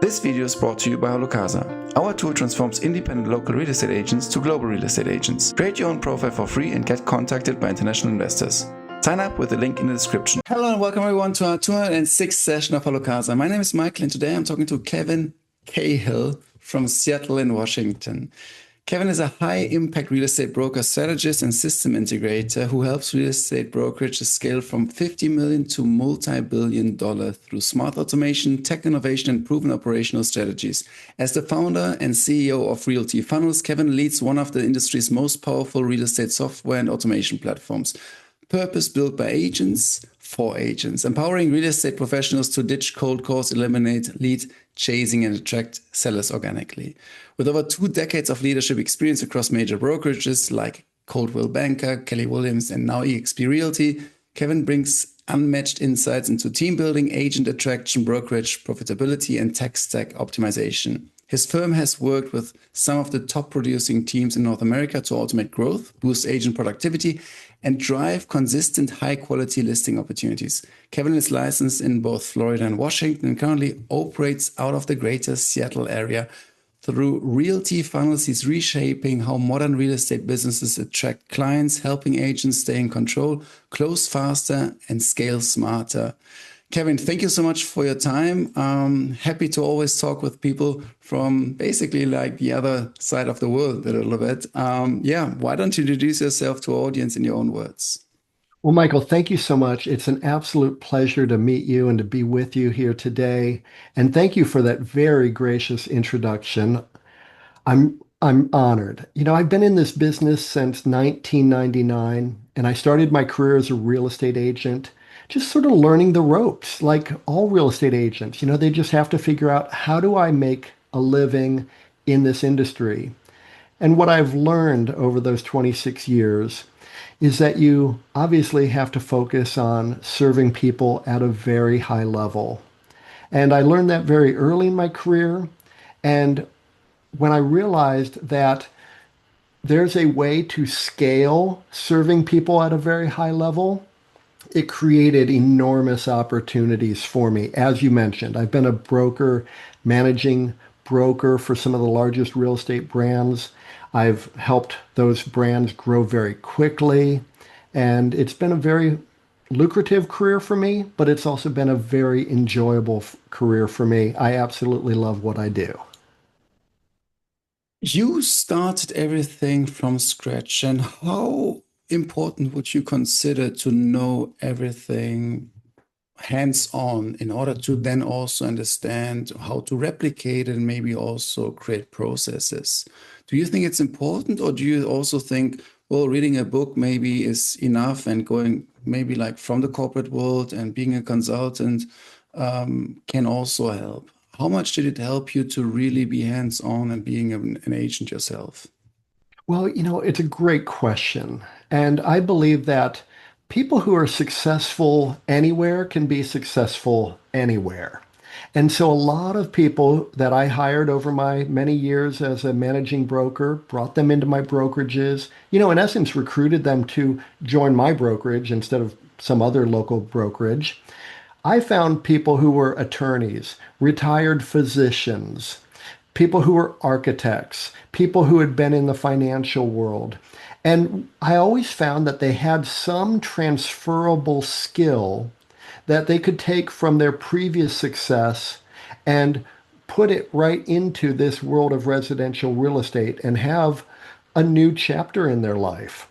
This video is brought to you by HalloCasa. Our tool transforms independent local real estate agents to global real estate agents. Create your own profile for free and get contacted by international investors. Sign up with the link in the description. Hello and welcome everyone to our 206th session of HalloCasa. My name is Michael and today I'm talking to Kevin Cahill from Seattle in Washington. Kevin is a high-impact real estate broker strategist and system integrator who helps real estate brokerages scale from $50 million to multi-billion dollar through smart automation, tech innovation, and proven operational strategies. As the founder and CEO of REALTY Funnels, Kevin leads one of the industry's most powerful real estate software and automation platforms, purpose-built by agents for agents, empowering real estate professionals to ditch cold calls, eliminate lead chasing, and attract sellers organically. With over 2 decades of leadership experience across major brokerages like Coldwell Banker, Kelly Williams, and now eXp Realty, Kevin brings unmatched insights into team building, agent attraction, brokerage profitability, and tech stack optimization. His firm has worked with some of the top producing teams in North America to automate growth, boost agent productivity, and drive consistent high-quality listing opportunities. Kevin is licensed in both Florida and Washington and currently operates out of the greater Seattle area. Through REALTY Funnels, he's reshaping how modern real estate businesses attract clients, helping agents stay in control, close faster, and scale smarter. Kevin, thank you so much for your time. Happy to always talk with people from basically like the other side of the world a little bit. Why don't you introduce yourself to our audience in your own words? Well, Michael, thank you so much. It's an absolute pleasure to meet you and to be with you here today. And thank you for that very gracious introduction. I'm honored. You know, I've been in this business since 1999, and I started my career as a real estate agent, just sort of learning the ropes like all real estate agents. You know, they just have to figure out, how do I make a living in this industry? And what I've learned over those 26 years is that you obviously have to focus on serving people at a very high level. And I learned that very early in my career. And when I realized that there's a way to scale serving people at a very high level, it created enormous opportunities for me. As you mentioned, I've been a broker, managing broker for some of the largest real estate brands. I've helped those brands grow very quickly, and it's been a very lucrative career for me, but it's also been a very enjoyable career for me. I absolutely love what I do. You started everything from scratch, and how important would you consider to know everything hands-on in order to then also understand how to replicate and maybe also create processes? Do you think it's important, or do you also think, well, reading a book maybe is enough, and going maybe like from the corporate world and being a consultant can also help? How much did it help you to really be hands-on and being an agent yourself? Well, you know, it's a great question. And I believe that people who are successful anywhere can be successful anywhere. And so a lot of people that I hired over my many years as a managing broker, brought them into my brokerages, you know, in essence, recruited them to join my brokerage instead of some other local brokerage. I found people who were attorneys, retired physicians, people who were architects, people who had been in the financial world. And I always found that they had some transferable skill that they could take from their previous success and put it right into this world of residential real estate and have a new chapter in their life.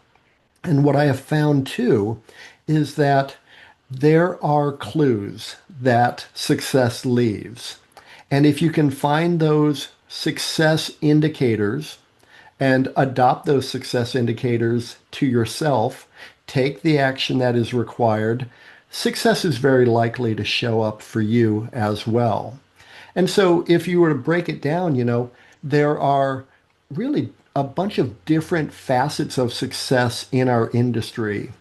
And what I have found too is that there are clues that success leaves. And if you can find those success indicators and adopt those success indicators to yourself, take the action that is required, success is very likely to show up for you as well. And so if you were to break it down, you know, there are really a bunch of different facets of success in our industry.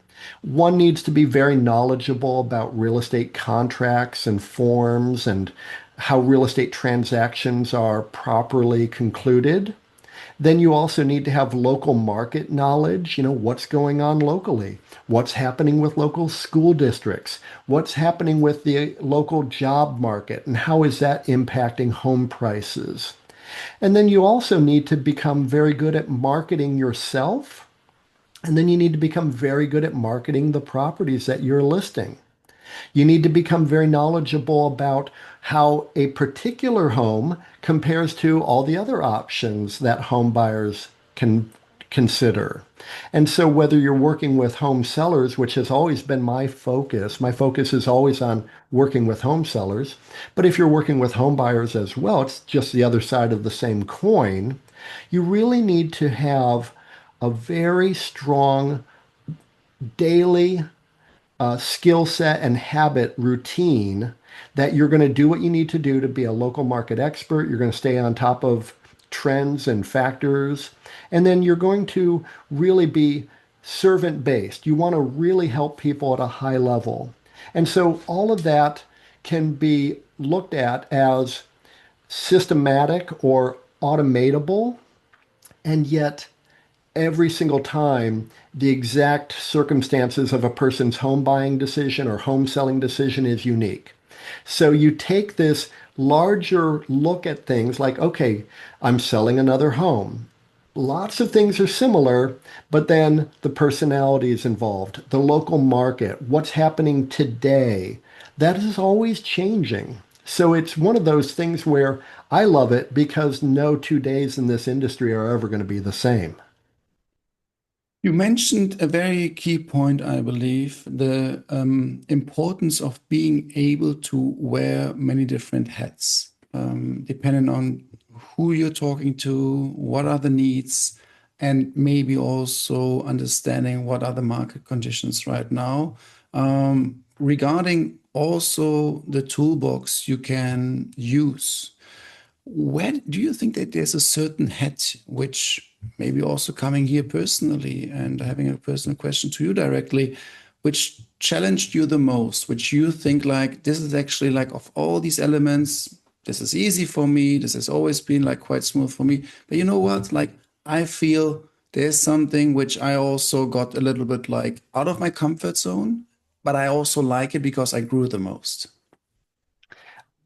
One needs to be very knowledgeable about real estate contracts and forms and how real estate transactions are properly concluded. Then you also need to have local market knowledge, what's going on locally, what's happening with local school districts, what's happening with the local job market, and how is that impacting home prices. And then you also need to become very good at marketing yourself. And then you need to become very good at marketing the properties that you're listing. You need to become very knowledgeable about how a particular home compares to all the other options that home buyers can consider. And so whether you're working with home sellers, which has always been my focus is always on working with home sellers. But if you're working with home buyers as well, it's just the other side of the same coin. You really need to have a very strong daily skill set and habit routine that you're going to do what you need to do to be a local market expert. You're going to stay on top of trends and factors. And then you're going to really be servant based. You want to really help people at a high level. And so all of that can be looked at as systematic or automatable, and yet every single time the exact circumstances of a person's home buying decision or home selling decision is unique. So you take this larger look at things like, okay, I'm selling another home. Lots of things are similar, but then the personality is involved, the local market, what's happening today. That is always changing. So it's one of those things where I love it because no 2 days in this industry are ever going to be the same. You mentioned a very key point, I believe, the importance of being able to wear many different hats, depending on who you're talking to, what are the needs, and maybe also understanding what are the market conditions right now. Regarding also the toolbox you can use, where do you think that there's a certain hat which maybe also coming here personally and having a personal question to you directly, which challenged you the most, which you think like, this is actually like of all these elements, this is easy for me. This has always been like quite smooth for me. But you know what? Like, I feel there's something which I also got a little bit like out of my comfort zone, but I also like it because I grew the most.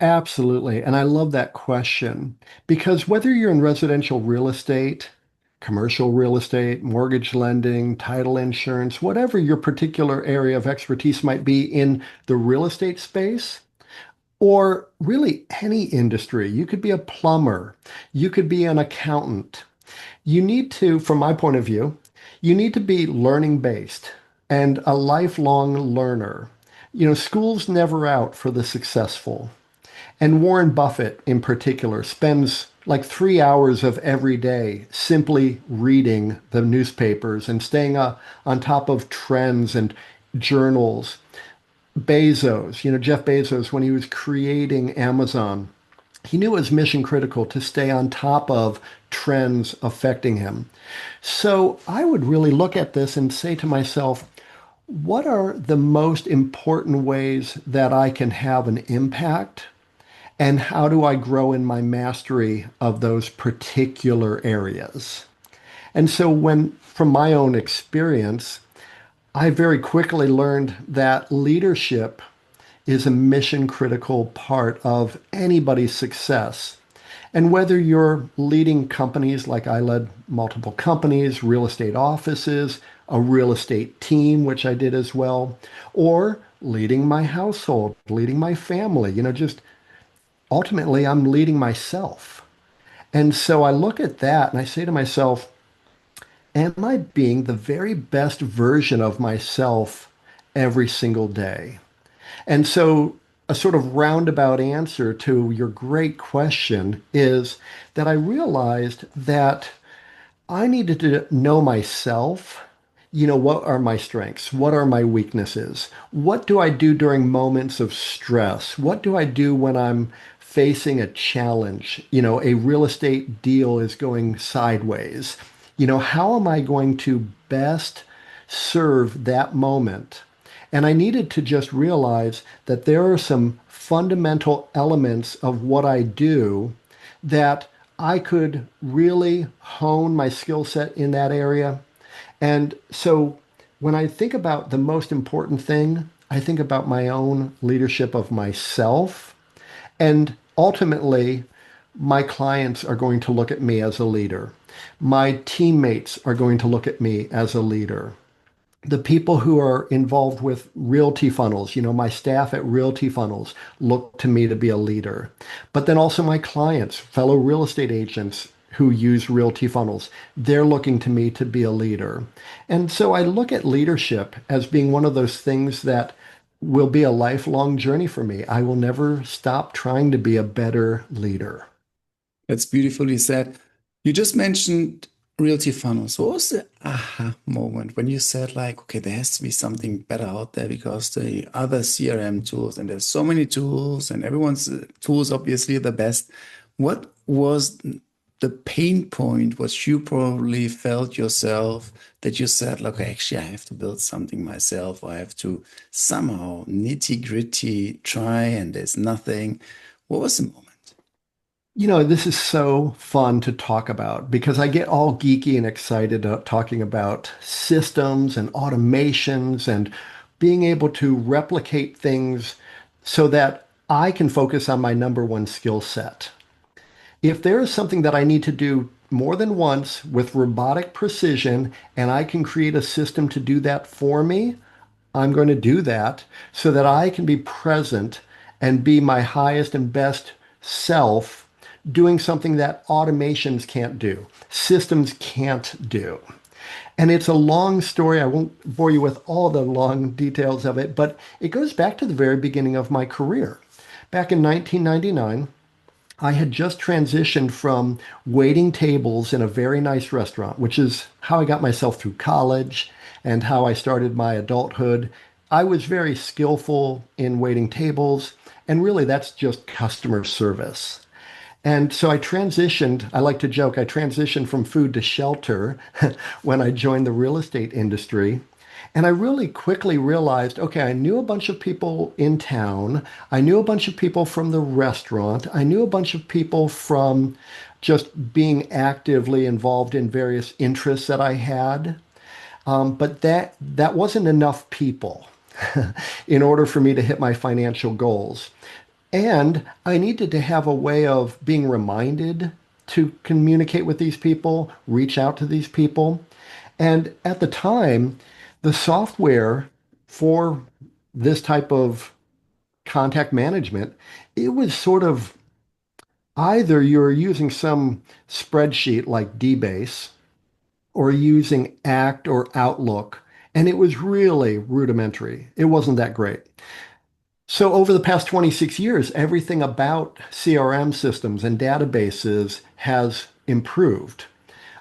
Absolutely. And I love that question because whether you're in residential real estate, commercial real estate, mortgage lending, title insurance, whatever your particular area of expertise might be in the real estate space, or really any industry, you could be a plumber, you could be an accountant. You need to, from my point of view, you need to be learning based and a lifelong learner. School's never out for the successful. And Warren Buffett, in particular, spends like 3 hours of every day simply reading the newspapers and staying on top of trends and journals. Jeff Bezos, when he was creating Amazon, he knew it was mission critical to stay on top of trends affecting him. So I would really look at this and say to myself, what are the most important ways that I can have an impact? And how do I grow in my mastery of those particular areas? And so from my own experience, I very quickly learned that leadership is a mission critical part of anybody's success. And whether you're leading companies like I led multiple companies, real estate offices, a real estate team, which I did as well, or leading my household, leading my family, just ultimately I'm leading myself. And so I look at that and I say to myself, am I being the very best version of myself every single day? And so a sort of roundabout answer to your great question is that I realized that I needed to know myself. What are my strengths? What are my weaknesses? What do I do during moments of stress? What do I do when I'm facing a challenge? A real estate deal is going sideways. How am I going to best serve that moment? And I needed to just realize that there are some fundamental elements of what I do that I could really hone my skill set in that area. And so when I think about the most important thing, I think about my own leadership of myself. And ultimately, my clients are going to look at me as a leader. My teammates are going to look at me as a leader. The people who are involved with Realty Funnels, my staff at Realty Funnels look to me to be a leader. But then also my clients, fellow real estate agents who use Realty Funnels, they're looking to me to be a leader. And so I look at leadership as being one of those things that will be a lifelong journey for me. I will never stop trying to be a better leader. That's beautifully said. You just mentioned Realty Funnels. What was the aha moment when you said like, okay, there has to be something better out there because the other CRM tools, and there's so many tools and everyone's tools obviously are the best. What was the pain point, what you probably felt yourself that you said, look, actually, I have to build something myself. I have to somehow nitty-gritty try, and there's nothing. What was the moment? This is so fun to talk about because I get all geeky and excited talking about systems and automations and being able to replicate things so that I can focus on my number one skill set. If there is something that I need to do more than once with robotic precision and I can create a system to do that for me, I'm going to do that so that I can be present and be my highest and best self doing something that automations can't do, systems can't do. And it's a long story. I won't bore you with all the long details of it, but it goes back to the very beginning of my career. Back in 1999, I had just transitioned from waiting tables in a very nice restaurant, which is how I got myself through college and how I started my adulthood. I was very skillful in waiting tables, and really that's just customer service. And so I transitioned, I like to joke, I transitioned from food to shelter when I joined the real estate industry. And I really quickly realized, okay, I knew a bunch of people in town. I knew a bunch of people from the restaurant. I knew a bunch of people from just being actively involved in various interests that I had. But that wasn't enough people in order for me to hit my financial goals. And I needed to have a way of being reminded to communicate with these people, reach out to these people. And at the time, the software for this type of contact management, it was sort of either you're using some spreadsheet like DBase or using Act or Outlook, and it was really rudimentary. It wasn't that great. So over the past 26 years, everything about CRM systems and databases has improved.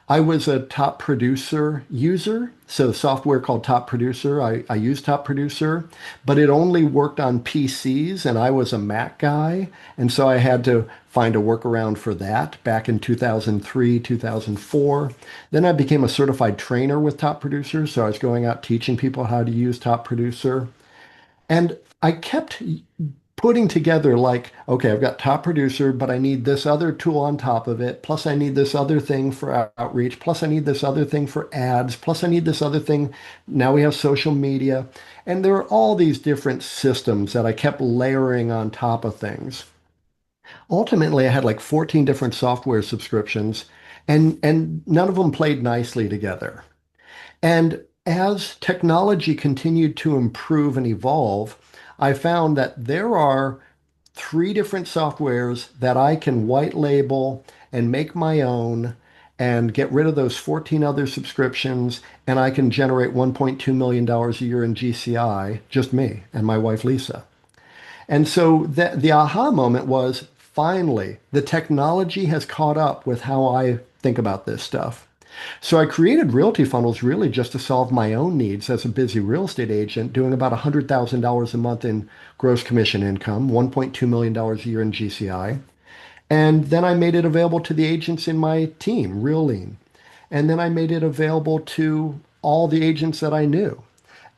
I was a Top Producer user, so software called Top Producer. I used Top Producer, but it only worked on PCs, and I was a Mac guy, and so I had to find a workaround for that back in 2003, 2004. Then I became a certified trainer with Top Producer, so I was going out teaching people how to use Top Producer. And I kept putting together like, okay, I've got Top Producer, but I need this other tool on top of it. Plus I need this other thing for outreach. Plus I need this other thing for ads. Plus I need this other thing. Now we have social media. And there are all these different systems that I kept layering on top of things. Ultimately, I had like 14 different software subscriptions and none of them played nicely together. And as technology continued to improve and evolve, I found that there are three different softwares that I can white label and make my own and get rid of those 14 other subscriptions, and I can generate $1.2 million a year in GCI, just me and my wife Lisa. And so the aha moment was finally the technology has caught up with how I think about this stuff. So I created Realty Funnels really just to solve my own needs as a busy real estate agent, doing about $100,000 a month in gross commission income, $1.2 million a year in GCI. And then I made it available to the agents in my team, real lean. And then I made it available to all the agents that I knew.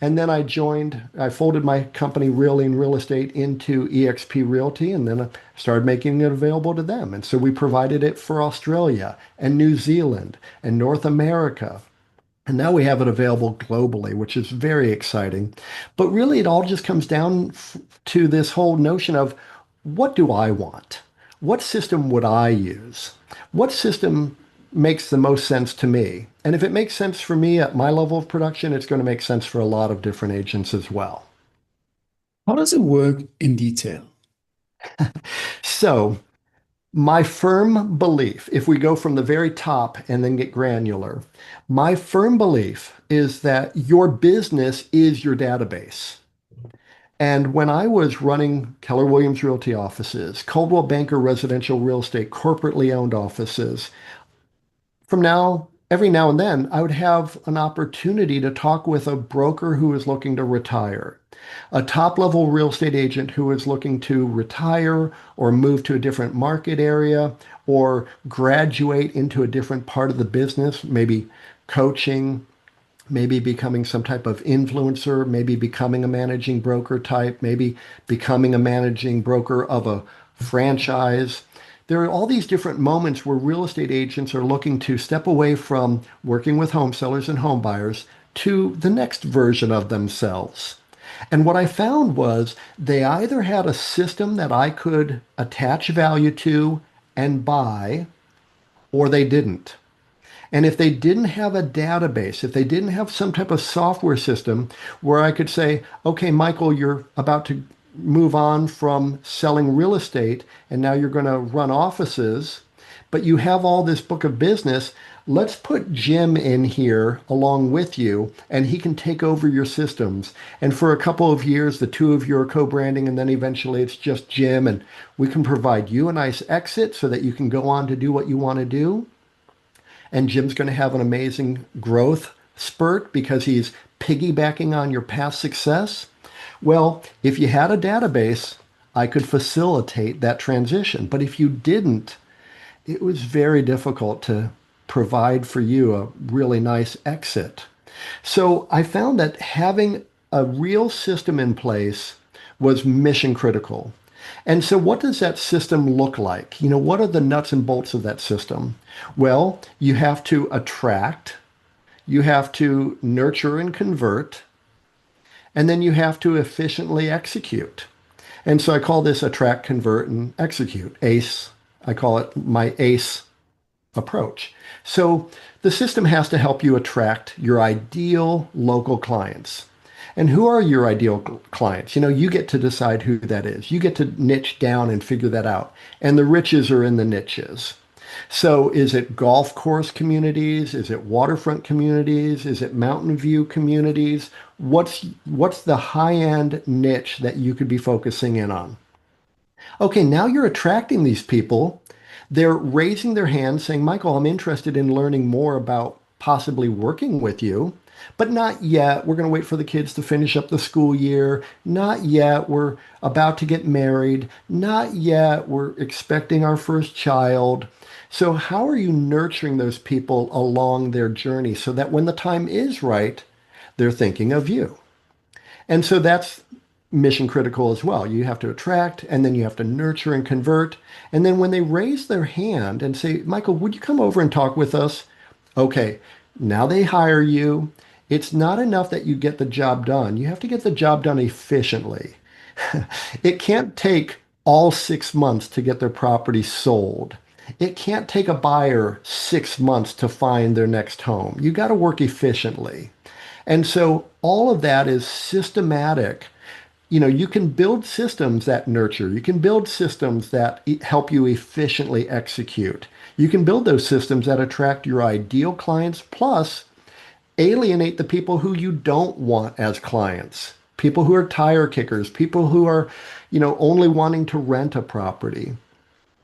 And then I folded my company Realty and Real Estate into eXp Realty, and then I started making it available to them. And so we provided it for Australia and New Zealand and North America. And now we have it available globally, which is very exciting. But really, it all just comes down to this whole notion of what do I want? What system would I use? What system makes the most sense to me? And if it makes sense for me at my level of production, it's going to make sense for a lot of different agents as well. How does it work in detail? So, my firm belief, if we go from the very top and then get granular, my firm belief is that your business is your database. And when I was running Keller Williams Realty offices, Coldwell Banker Residential Real Estate corporately owned offices, every now and then, I would have an opportunity to talk with a broker who is looking to retire, a top level real estate agent who is looking to retire or move to a different market area or graduate into a different part of the business, maybe coaching, maybe becoming some type of influencer, maybe becoming a managing broker type, maybe becoming a managing broker of a franchise. There are all these different moments where real estate agents are looking to step away from working with home sellers and home buyers to the next version of themselves. And what I found was they either had a system that I could attach value to and buy, or they didn't. And if they didn't have a database, if they didn't have some type of software system where I could say, okay, Michael, you're about to move on from selling real estate and now you're going to run offices, but you have all this book of business. Let's put Jim in here along with you and he can take over your systems. And for a couple of years, the two of you are co-branding and then eventually it's just Jim and we can provide you a nice exit so that you can go on to do what you want to do. And Jim's going to have an amazing growth spurt because he's piggybacking on your past success. Well, if you had a database, I could facilitate that transition. But if you didn't, it was very difficult to provide for you a really nice exit. So I found that having a real system in place was mission critical. And so what does that system look like? What are the nuts and bolts of that system? Well, you have to attract, you have to nurture and convert, and then you have to efficiently execute. And so I call this attract, convert, and execute. ACE. I call it my ACE approach. So the system has to help you attract your ideal local clients. And who are your ideal clients? You get to decide who that is. You get to niche down and figure that out. And the riches are in the niches. So is it golf course communities? Is it waterfront communities? Is it mountain view communities? What's the high-end niche that you could be focusing in on? Okay, now you're attracting these people. They're raising their hands saying, Michael, I'm interested in learning more about possibly working with you. But not yet. We're going to wait for the kids to finish up the school year. Not yet. We're about to get married. Not yet. We're expecting our first child. So how are you nurturing those people along their journey so that when the time is right, they're thinking of you? And so that's mission critical as well. You have to attract and then you have to nurture and convert. And then when they raise their hand and say, Michael, would you come over and talk with us? Okay, now they hire you. It's not enough that you get the job done. You have to get the job done efficiently. It can't take all 6 months to get their property sold. It can't take a buyer 6 months to find their next home. You got to work efficiently. And so all of that is systematic. You can build systems that nurture. You can build systems that help you efficiently execute. You can build those systems that attract your ideal clients, plus alienate the people who you don't want as clients, people who are tire kickers, people who are, only wanting to rent a property.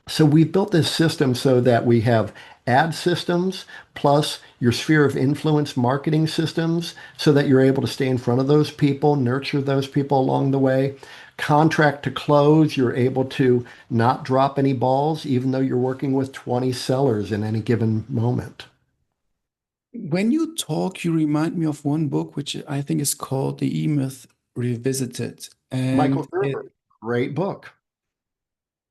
So we've built this system so that we have ad systems plus your sphere of influence marketing systems so that you're able to stay in front of those people, nurture those people along the way. Contract to close, you're able to not drop any balls, even though you're working with 20 sellers in any given moment. When you talk, you remind me of one book, which I think is called The E-Myth Revisited. Michael Gerber, great book.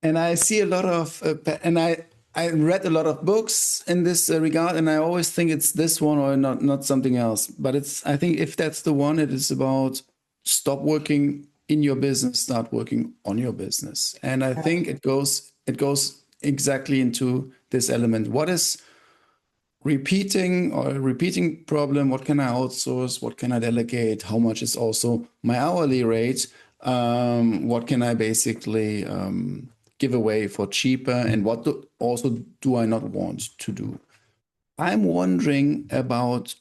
And I see a lot of, and I read a lot of books in this regard, and I always think it's this one or not something else. But I think if that's the one, it is about stop working in your business, start working on your business. And I think it goes exactly into this element. What is repeating or a repeating problem? What can I outsource? What can I delegate? How much is also my hourly rate? What can I basically give away for cheaper? And what also do I not want to do? I'm wondering about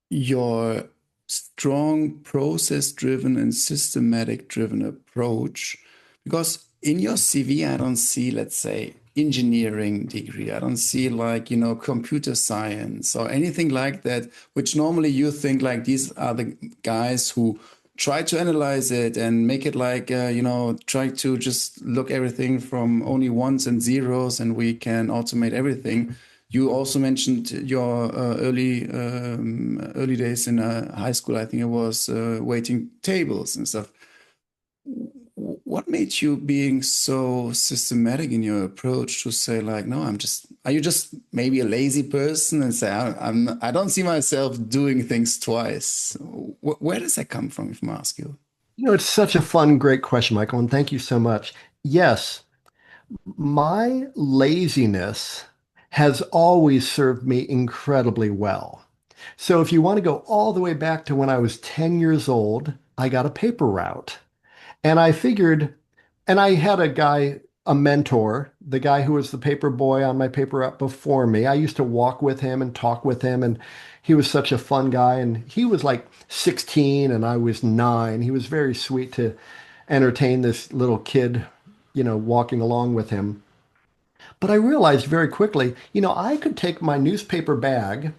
your strong process-driven and systematic-driven approach, because in your CV, I don't see, let's say, engineering degree. I don't see like, computer science or anything like that, which normally you think like these are the guys who try to analyze it and make it like, try to just look everything from only ones and zeros and we can automate everything. You also mentioned your early days in high school. I think it was waiting tables and stuff. What made you being so systematic in your approach to say like, no, are you just maybe a lazy person and say, I don't see myself doing things twice. Where does that come from, if I ask you? It's such a fun, great question, Michael, and thank you so much. Yes, my laziness has always served me incredibly well. So if you want to go all the way back to when I was 10 years old, I got a paper route. And I figured, and I had a mentor, the guy who was the paper boy on my paper route before me. I used to walk with him and talk with him, and he was such a fun guy. And he was like 16 and I was 9. He was very sweet to entertain this little kid, walking along with him. But I realized very quickly, I could take my newspaper bag,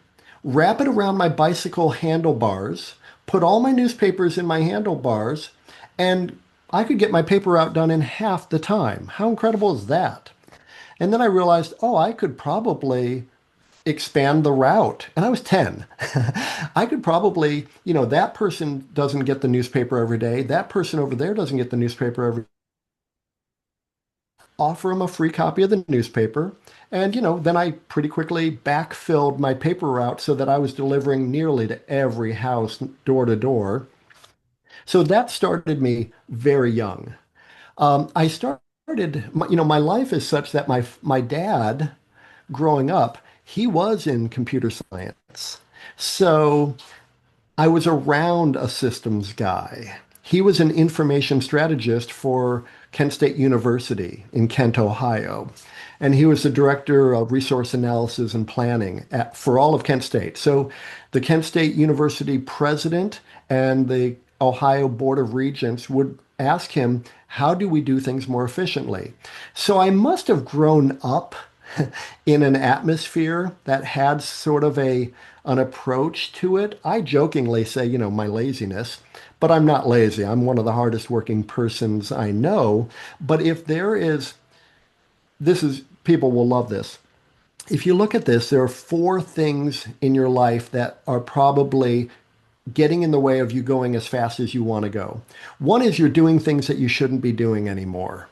wrap it around my bicycle handlebars, put all my newspapers in my handlebars, and I could get my paper route done in half the time. How incredible is that? And then I realized, oh, I could probably expand the route. And I was 10. I could probably, that person doesn't get the newspaper every day. That person over there doesn't get the newspaper every day. Offer them a free copy of the newspaper. And, then I pretty quickly backfilled my paper route so that I was delivering nearly to every house door to door. So that started me very young. I started, my life is such that my dad, growing up, he was in computer science. So I was around a systems guy. He was an information strategist for Kent State University in Kent, Ohio. And he was the director of resource analysis and planning for all of Kent State. So the Kent State University president and the Ohio Board of Regents would ask him, how do we do things more efficiently? So I must have grown up in an atmosphere that had sort of an approach to it. I jokingly say, my laziness, but I'm not lazy. I'm one of the hardest working persons I know. But if there is, people will love this. If you look at this, there are 4 things in your life that are probably getting in the way of you going as fast as you want to go. One is you're doing things that you shouldn't be doing anymore.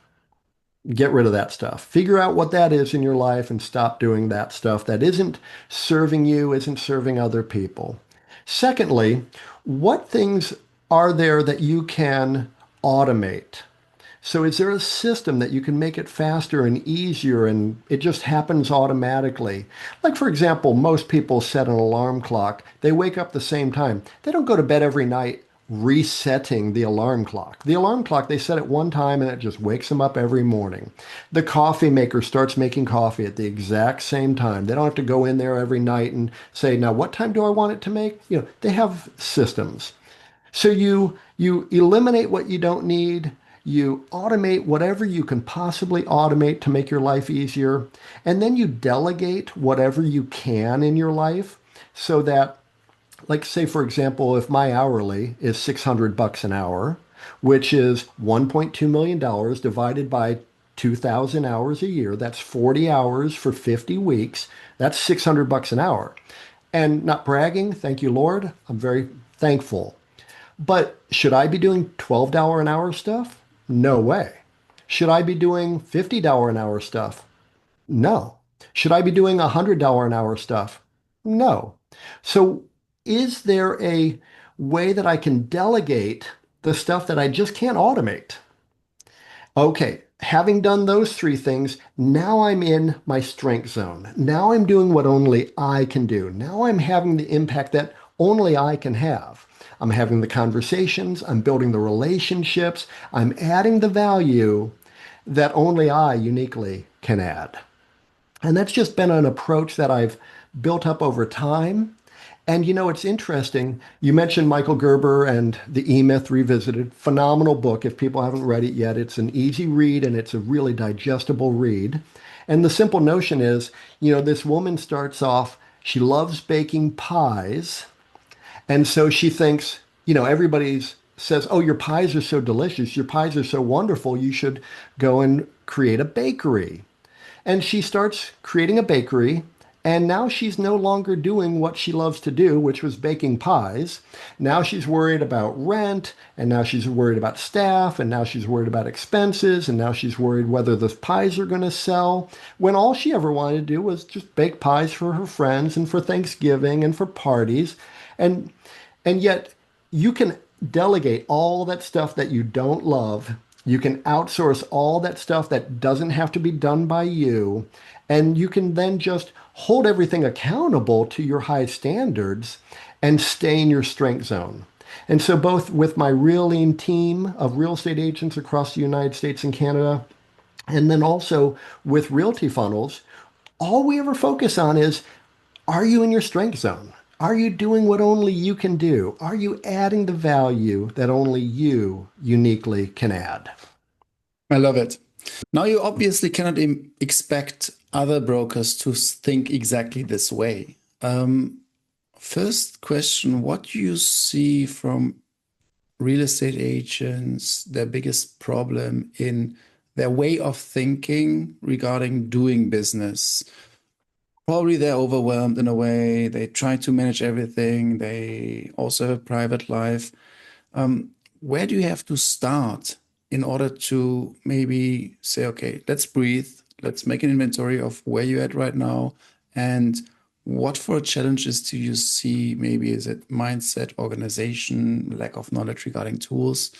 Get rid of that stuff. Figure out what that is in your life and stop doing that stuff that isn't serving you, isn't serving other people. Secondly, what things are there that you can automate? So is there a system that you can make it faster and easier and it just happens automatically? Like, for example, most people set an alarm clock. They wake up the same time. They don't go to bed every night resetting the alarm clock. The alarm clock, they set it one time and it just wakes them up every morning. The coffee maker starts making coffee at the exact same time. They don't have to go in there every night and say, now what time do I want it to make? They have systems. So you eliminate what you don't need. You automate whatever you can possibly automate to make your life easier. And then you delegate whatever you can in your life so that, like, say, for example, if my hourly is $600 an hour, which is $1.2 million divided by 2,000 hours a year. That's 40 hours for 50 weeks. That's $600 an hour. And not bragging, thank you, Lord. I'm very thankful. But should I be doing $12 an hour stuff? No way. Should I be doing $50 an hour stuff? No. Should I be doing $100 an hour stuff? No. So is there a way that I can delegate the stuff that I just can't automate? Okay, having done those three things, now I'm in my strength zone. Now I'm doing what only I can do. Now I'm having the impact that only I can have. I'm having the conversations, I'm building the relationships, I'm adding the value that only I uniquely can add. And that's just been an approach that I've built up over time. And it's interesting. You mentioned Michael Gerber and the E-Myth Revisited. Phenomenal book. If people haven't read it yet, it's an easy read and it's a really digestible read. And the simple notion is, this woman starts off, she loves baking pies. And so she thinks, everybody says, oh, your pies are so delicious. Your pies are so wonderful. You should go and create a bakery. And she starts creating a bakery. And now she's no longer doing what she loves to do, which was baking pies. Now she's worried about rent, and now she's worried about staff, and now she's worried about expenses, and now she's worried whether the pies are going to sell, when all she ever wanted to do was just bake pies for her friends and for Thanksgiving and for parties. And yet you can delegate all that stuff that you don't love. You can outsource all that stuff that doesn't have to be done by you. And you can then just hold everything accountable to your high standards and stay in your strength zone. And so both with my Real Lean team of real estate agents across the United States and Canada, and then also with Realty Funnels, all we ever focus on is, are you in your strength zone? Are you doing what only you can do? Are you adding the value that only you uniquely can add? I love it. Now, you obviously cannot expect other brokers to think exactly this way. First question, what do you see from real estate agents, their biggest problem in their way of thinking regarding doing business? Probably they're overwhelmed in a way. They try to manage everything. They also have a private life. Where do you have to start in order to maybe say, okay, let's breathe, let's make an inventory of where you're at right now, and what for challenges do you see? Maybe is it mindset, organization, lack of knowledge regarding tools?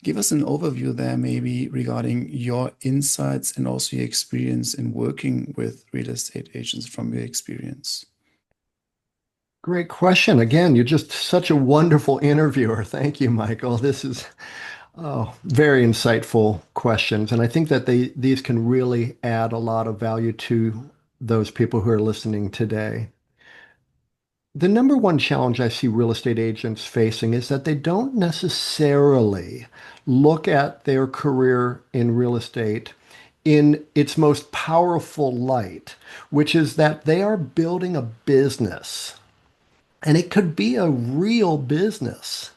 Give us an overview there, maybe regarding your insights and also your experience in working with real estate agents from your experience. Great question. Again, you're just such a wonderful interviewer. Thank you, Michael. This is very insightful questions. And I think that these can really add a lot of value to those people who are listening today. The number one challenge I see real estate agents facing is that they don't necessarily look at their career in real estate in its most powerful light, which is that they are building a business. And it could be a real business.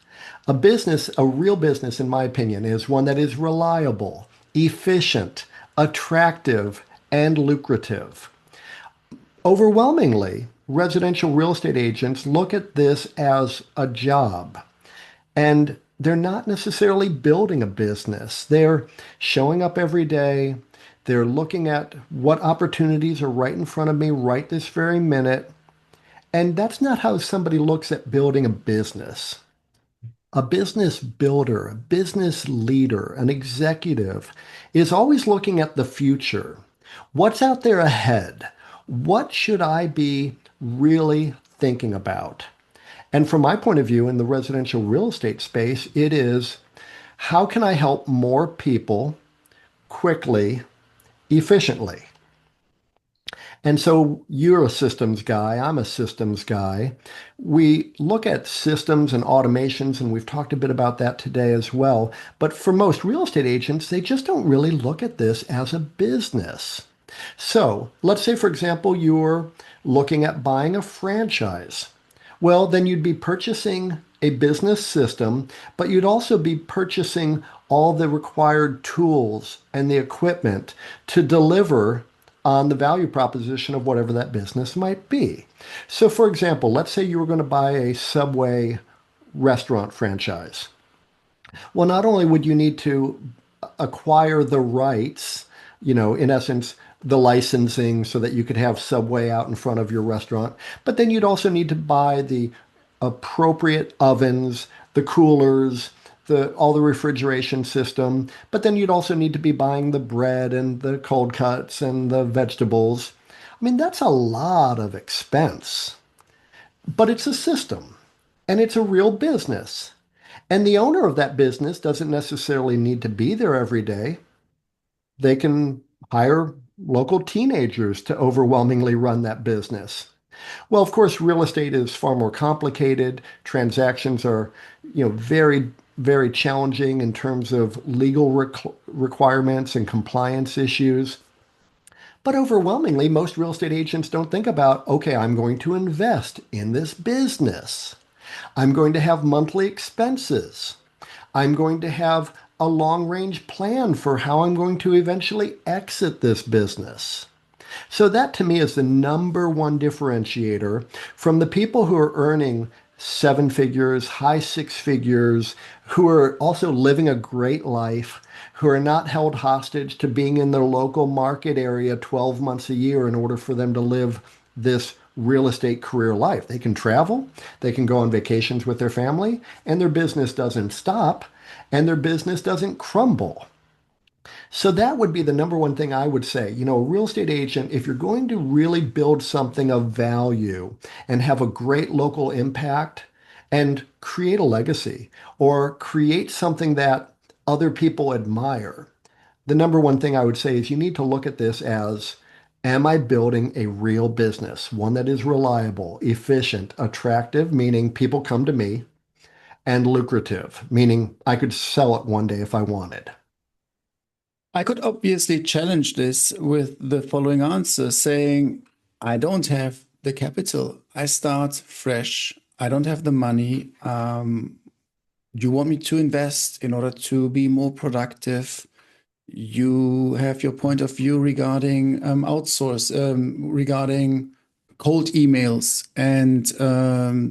A real business, in my opinion, is one that is reliable, efficient, attractive, and lucrative. Overwhelmingly, residential real estate agents look at this as a job, and they're not necessarily building a business. They're showing up every day. They're looking at what opportunities are right in front of me right this very minute. And that's not how somebody looks at building a business. A business builder, a business leader, an executive is always looking at the future. What's out there ahead? What should I be really thinking about? And from my point of view in the residential real estate space, it is, how can I help more people quickly, efficiently? And so you're a systems guy, I'm a systems guy. We look at systems and automations, and we've talked a bit about that today as well. But for most real estate agents, they just don't really look at this as a business. So let's say, for example, you're looking at buying a franchise. Well, then you'd be purchasing a business system, but you'd also be purchasing all the required tools and the equipment to deliver on the value proposition of whatever that business might be. So, for example, let's say you were going to buy a Subway restaurant franchise. Well, not only would you need to acquire the rights, in essence, the licensing so that you could have Subway out in front of your restaurant, but then you'd also need to buy the appropriate ovens, the coolers, all the refrigeration system, but then you'd also need to be buying the bread and the cold cuts and the vegetables. I mean, that's a lot of expense, but it's a system and it's a real business. And the owner of that business doesn't necessarily need to be there every day. They can hire local teenagers to overwhelmingly run that business. Well, of course, real estate is far more complicated. Transactions are, very, very challenging in terms of legal requirements and compliance issues. But overwhelmingly, most real estate agents don't think about, okay, I'm going to invest in this business. I'm going to have monthly expenses. I'm going to have a long-range plan for how I'm going to eventually exit this business. So that to me is the number one differentiator from the people who are earning seven figures, high six figures, who are also living a great life, who are not held hostage to being in their local market area 12 months a year in order for them to live this real estate career life. They can travel, they can go on vacations with their family, and their business doesn't stop, and their business doesn't crumble. So that would be the number one thing I would say. A real estate agent, if you're going to really build something of value and have a great local impact and create a legacy or create something that other people admire, the number one thing I would say is you need to look at this as, am I building a real business, one that is reliable, efficient, attractive, meaning people come to me, and lucrative, meaning I could sell it one day if I wanted. I could obviously challenge this with the following answer, saying, I don't have the capital. I start fresh. I don't have the money. You want me to invest in order to be more productive? You have your point of view regarding regarding cold emails and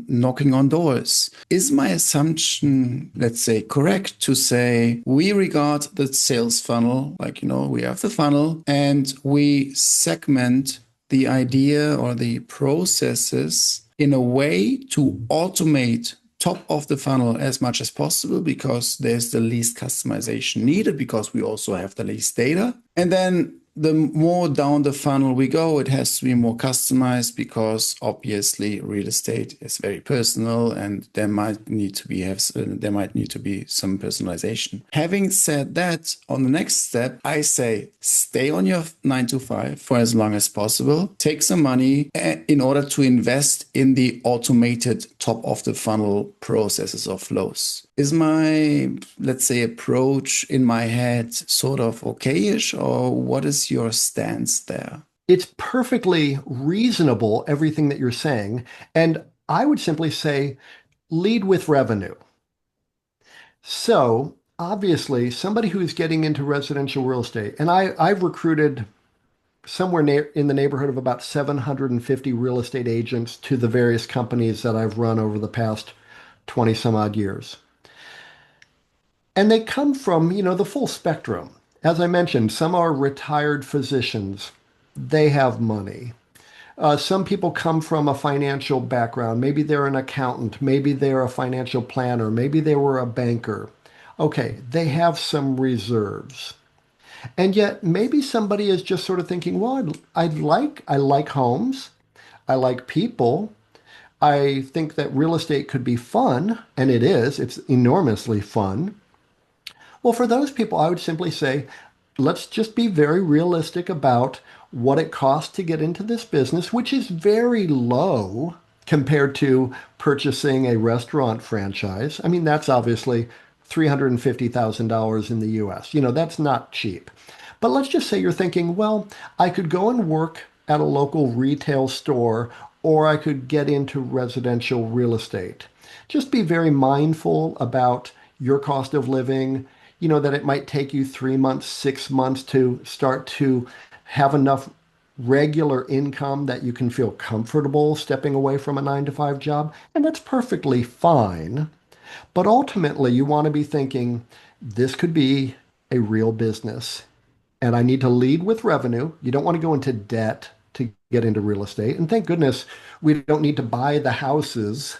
knocking on doors. Is my assumption, let's say, correct to say we regard the sales funnel, we have the funnel and we segment the idea or the processes in a way to automate top of the funnel as much as possible because there's the least customization needed because we also have the least data. And then the more down the funnel we go, it has to be more customized because obviously real estate is very personal and there might need to be some personalization. Having said that, on the next step, I say stay on your 9 to 5 for as long as possible. Take some money in order to invest in the automated top of the funnel processes or flows. Is my, let's say, approach in my head sort of okayish, or what is your stance there? It's perfectly reasonable, everything that you're saying. And I would simply say, lead with revenue. So obviously, somebody who's getting into residential real estate, and I've recruited somewhere in the neighborhood of about 750 real estate agents to the various companies that I've run over the past 20 some odd years. And they come from, the full spectrum. As I mentioned, some are retired physicians. They have money. Some people come from a financial background. Maybe they're an accountant. Maybe they're a financial planner. Maybe they were a banker. Okay, they have some reserves. And yet maybe somebody is just sort of thinking, well, I like homes. I like people. I think that real estate could be fun, and it is. It's enormously fun. Well, for those people, I would simply say, let's just be very realistic about what it costs to get into this business, which is very low compared to purchasing a restaurant franchise. I mean, that's obviously $350,000 in the US. That's not cheap. But let's just say you're thinking, well, I could go and work at a local retail store or I could get into residential real estate. Just be very mindful about your cost of living, that it might take you 3 months, 6 months to start to have enough regular income that you can feel comfortable stepping away from a 9 to 5 job. And that's perfectly fine. But ultimately, you want to be thinking this could be a real business and I need to lead with revenue. You don't want to go into debt to get into real estate. And thank goodness we don't need to buy the houses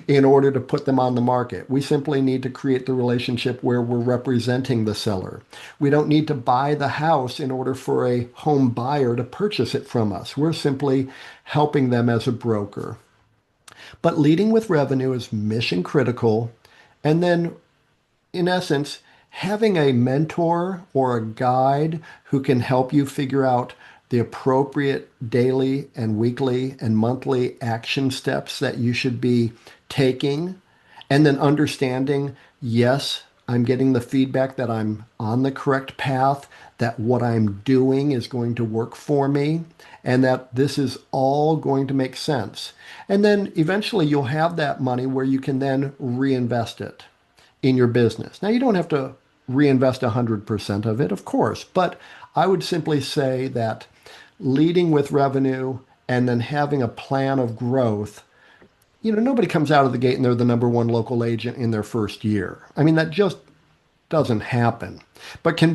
in order to put them on the market. We simply need to create the relationship where we're representing the seller. We don't need to buy the house in order for a home buyer to purchase it from us. We're simply helping them as a broker. But leading with revenue is mission critical. And then in essence, having a mentor or a guide who can help you figure out the appropriate daily and weekly and monthly action steps that you should be taking, and then understanding, yes, I'm getting the feedback that I'm on the correct path, that what I'm doing is going to work for me, and that this is all going to make sense. And then eventually you'll have that money where you can then reinvest it in your business. Now, you don't have to reinvest 100% of it, of course, but I would simply say that leading with revenue and then having a plan of growth, nobody comes out of the gate and they're the number one local agent in their first year. I mean, that just doesn't happen. But can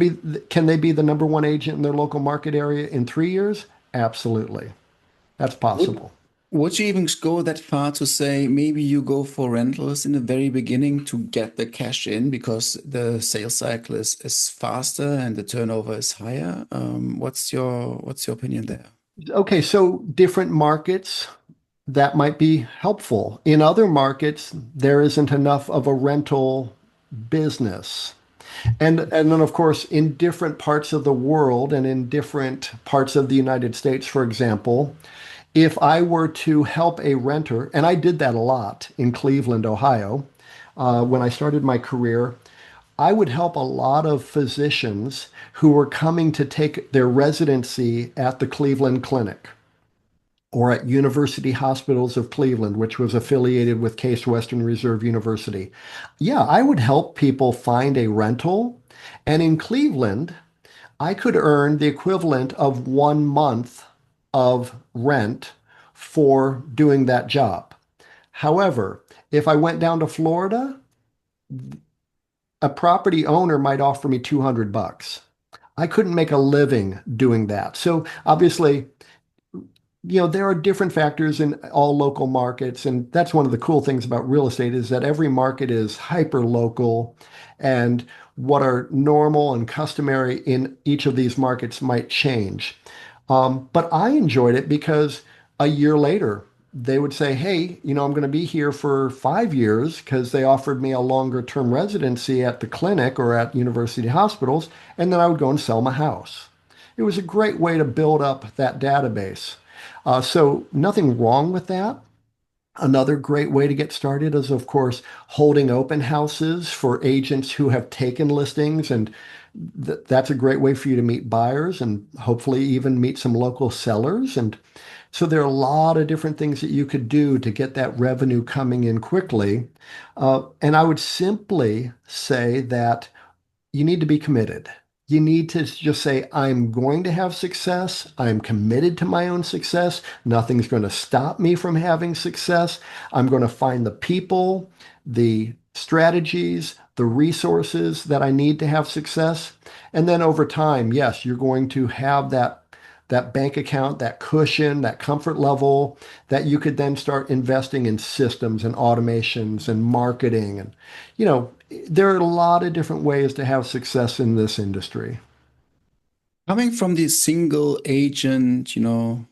they be the number one agent in their local market area in 3 years? Absolutely. That's Would possible. would you even go that far to say maybe you go for rentals in the very beginning to get the cash in because the sales cycle is faster and the turnover is higher? What's your opinion there? Okay, so different markets, that might be helpful. In other markets, there isn't enough of a rental business. And then, of course, in different parts of the world and in different parts of the United States, for example, if I were to help a renter, and I did that a lot in Cleveland, Ohio, when I started my career, I would help a lot of physicians who were coming to take their residency at the Cleveland Clinic or at University Hospitals of Cleveland, which was affiliated with Case Western Reserve University. Yeah, I would help people find a rental. And in Cleveland, I could earn the equivalent of 1 month of rent for doing that job. However, if I went down to Florida, a property owner might offer me $200. I couldn't make a living doing that. So obviously, there are different factors in all local markets, and that's one of the cool things about real estate is that every market is hyper local, and what are normal and customary in each of these markets might change. But I enjoyed it because a year later, they would say, hey, I'm going to be here for 5 years because they offered me a longer term residency at the clinic or at university hospitals, and then I would go and sell my house. It was a great way to build up that database. So nothing wrong with that. Another great way to get started is, of course, holding open houses for agents who have taken listings. And that's a great way for you to meet buyers and hopefully even meet some local sellers. And so there are a lot of different things that you could do to get that revenue coming in quickly. And I would simply say that you need to be committed. You need to just say, I'm going to have success. I'm committed to my own success. Nothing's going to stop me from having success. I'm going to find the people, the strategies, the resources that I need to have success. And then over time, yes, you're going to have that bank account, that cushion, that comfort level that you could then start investing in systems and automations and marketing. And, there are a lot of different ways to have success in this industry. Coming from the single agent,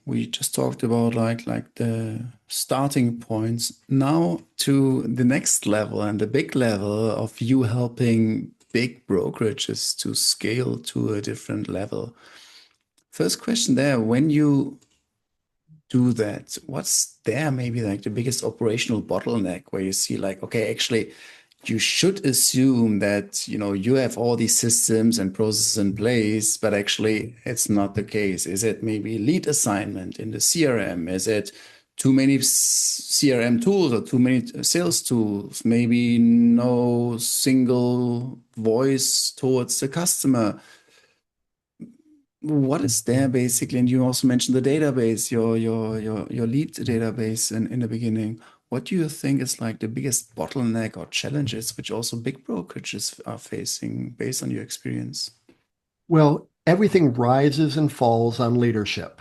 we just talked about like the starting points. Now to the next level and the big level of you helping big brokerages to scale to a different level. First question there, when you do that, what's there maybe like the biggest operational bottleneck where you see like, okay, actually you should assume that, you have all these systems and processes in place, but actually it's not the case. Is it maybe lead assignment in the CRM? Is it too many CRM tools or too many sales tools, maybe no single voice towards the customer. What is there basically? And you also mentioned the database, your lead database in the beginning. What do you think is like the biggest bottleneck or challenges which also big brokerages are facing based on your experience? Well, everything rises and falls on leadership.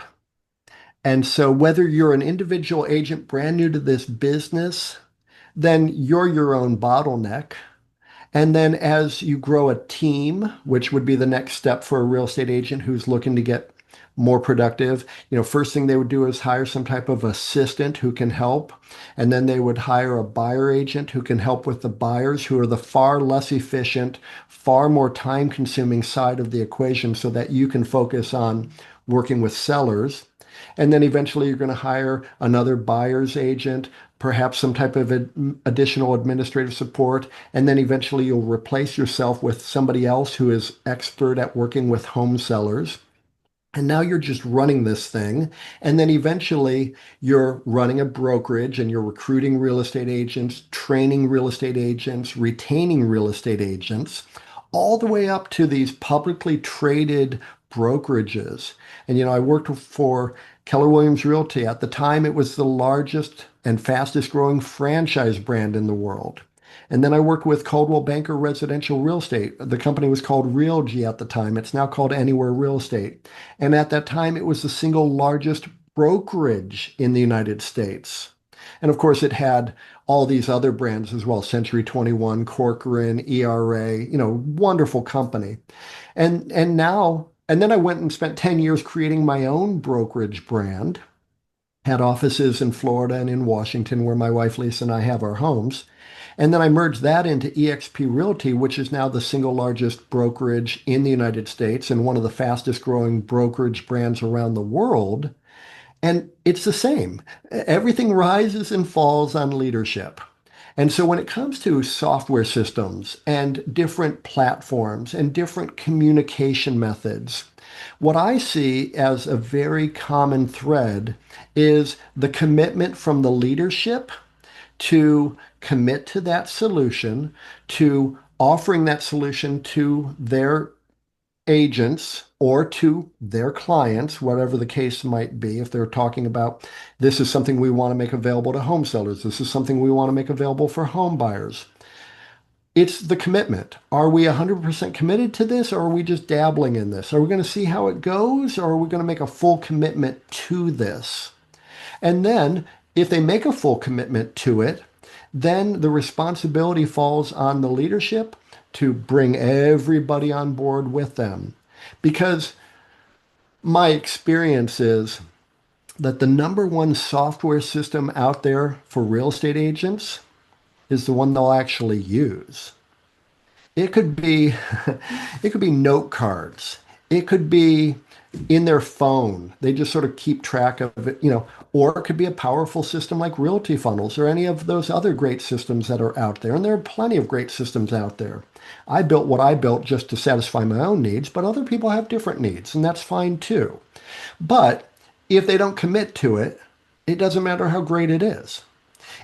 And so whether you're an individual agent brand new to this business, then you're your own bottleneck. And then as you grow a team, which would be the next step for a real estate agent who's looking to get more productive, first thing they would do is hire some type of assistant who can help. And then they would hire a buyer agent who can help with the buyers, who are the far less efficient, far more time consuming side of the equation, so that you can focus on working with sellers. And then eventually you're going to hire another buyer's agent, perhaps some type of additional administrative support. And then eventually you'll replace yourself with somebody else who is expert at working with home sellers. And now you're just running this thing. And then eventually you're running a brokerage and you're recruiting real estate agents, training real estate agents, retaining real estate agents, all the way up to these publicly traded brokerages. And, I worked for Keller Williams Realty. At the time, it was the largest and fastest growing franchise brand in the world. And then I worked with Coldwell Banker Residential Real Estate. The company was called Realty at the time. It's now called Anywhere Real Estate. And at that time, it was the single largest brokerage in the United States. And of course, it had all these other brands as well, Century 21, Corcoran, ERA, wonderful company. And then I went and spent 10 years creating my own brokerage brand, had offices in Florida and in Washington where my wife Lisa and I have our homes. And then I merged that into eXp Realty, which is now the single largest brokerage in the United States and one of the fastest growing brokerage brands around the world. And it's the same. Everything rises and falls on leadership. And so when it comes to software systems and different platforms and different communication methods, what I see as a very common thread is the commitment from the leadership to commit to that solution, to offering that solution to their agents or to their clients, whatever the case might be. If they're talking about, this is something we want to make available to home sellers, this is something we want to make available for home buyers. It's the commitment. Are we 100% committed to this, or are we just dabbling in this? Are we going to see how it goes, or are we going to make a full commitment to this? And then if they make a full commitment to it, then the responsibility falls on the leadership to bring everybody on board with them. Because my experience is that the number one software system out there for real estate agents is the one they'll actually use. It could be it could be note cards. It could be in their phone. They just sort of keep track of it, or it could be a powerful system like Realty Funnels or any of those other great systems that are out there. And there are plenty of great systems out there. I built what I built just to satisfy my own needs, but other people have different needs, and that's fine too. But if they don't commit to it, it doesn't matter how great it is.